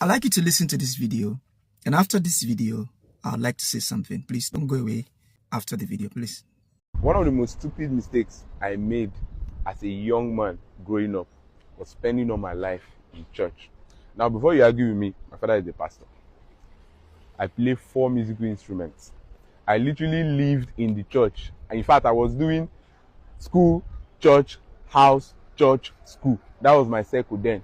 I'd like you to listen to this video, and after this video, I'd like to say something. Please don't go away after the video, please. One of the most stupid mistakes I made as a young man growing up was spending all my life in church. Now, before you argue with me, my father is a pastor. I play 4 musical instruments. I literally lived in the church. And in fact, I was doing school, church, house, church, school. That was my circle then.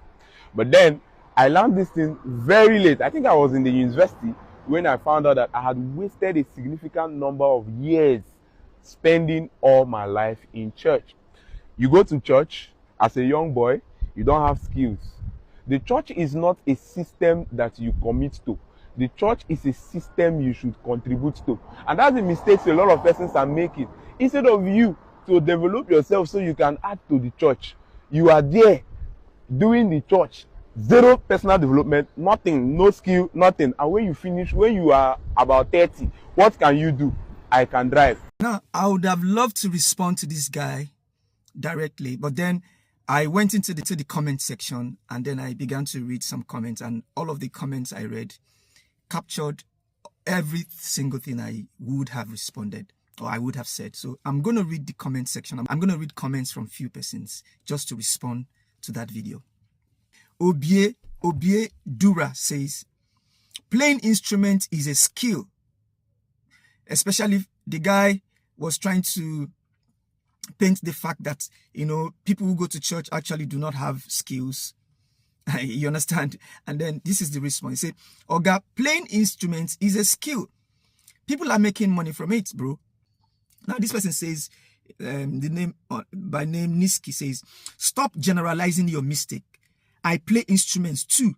But then, I learned this thing very late. I think I was in the university when I found out that I had wasted a significant number of years spending all my life in church. You go to church as a young boy, you don't have skills. The church is not a system that you commit to. The church is a system you should contribute to. And that's the mistakes a lot of persons are making. Instead of you to develop yourself so you can add to the church, you are there doing the church. 0 personal development, nothing, no skill, nothing. And when you finish, when you are about 30, what can you do? I can drive. Now, I would have loved to respond to this guy directly, but then I went into the comment section, and then I began to read some comments, and all of the comments I read captured every single thing I would have responded or I would have said. So I'm going to read the comment section. I'm going to read comments from few persons just to respond to that video. Obie Dura says, playing instrument is a skill. Especially the guy was trying to paint the fact that, people who go to church actually do not have skills. You understand? And then this is the response. He said, Oga, playing instruments is a skill. People are making money from it, bro. Now this person says, by name Niski says, stop generalizing your mistake. I play instruments too.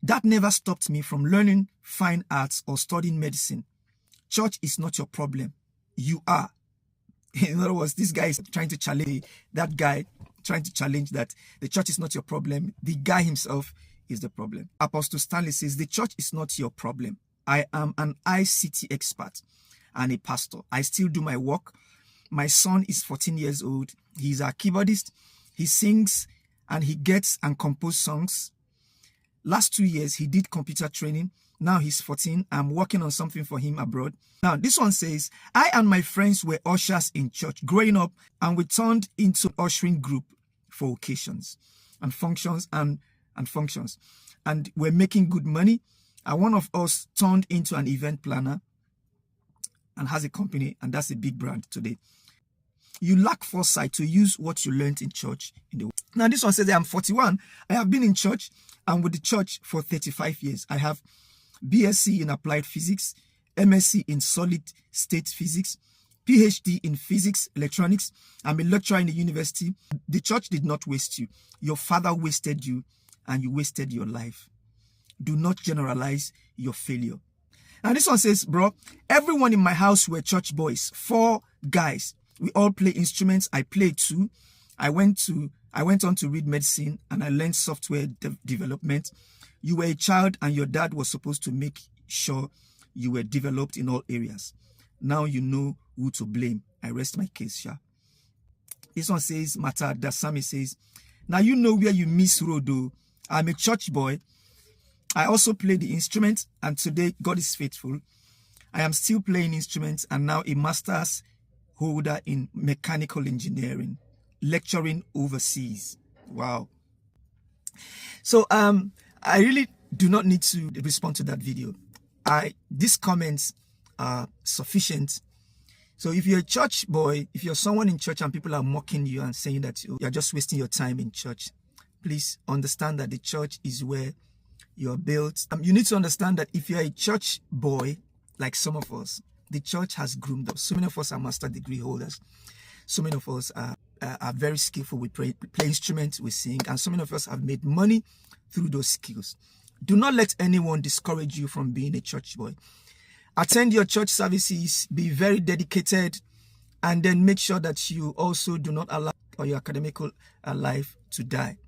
That never stopped me from learning fine arts or studying medicine. Church is not your problem. You are. In other words, this guy is trying to challenge that guy, trying to challenge that the church is not your problem. The guy himself is the problem. Apostle Stanley says, the church is not your problem. I am an ICT expert and a pastor. I still do my work. My son is 14 years old. He's a keyboardist. He sings and he gets and composes songs. Last 2 years, he did computer training. Now he's 14. I'm working on something for him abroad. Now, this one says, I and my friends were ushers in church growing up, and we turned into ushering group for occasions and functions and functions. And we're making good money. And one of us turned into an event planner and has a company, and that's a big brand today. You lack foresight to use what you learned in church. Now, this one says, I'm 41. I have been in church and with the church for 35 years. I have BSc in applied physics, MSc in solid state physics, PhD in physics, electronics. I'm a lecturer in the university. The church did not waste you. Your father wasted you, and you wasted your life. Do not generalize your failure. Now, this one says, bro, everyone in my house were church boys, 4 guys. We all play instruments. I play too. I went on to read medicine, and I learned software development. You were a child, and your dad was supposed to make sure you were developed in all areas. Now you know who to blame. I rest my case, Sha. This one says, Mata Dasami says, now you know where you miss road, though. I'm a church boy. I also play the instrument, and today God is faithful. I am still playing instruments, and now a master's holder in mechanical engineering, lecturing overseas. Wow. So I really do not need to respond to that video. These comments are sufficient. So if you're a church boy, if you're someone in church and people are mocking you and saying that you're just wasting your time in church, please understand that the church is where you're built. You need to understand that if you're a church boy, like some of us, the church has groomed us. So many of us are master degree holders. So many of us are very skillful. We play instruments, we sing, and so many of us have made money through those skills. Do not let anyone discourage you from being a church boy. Attend your church services, be very dedicated, and then make sure that you also do not allow your academic life to die.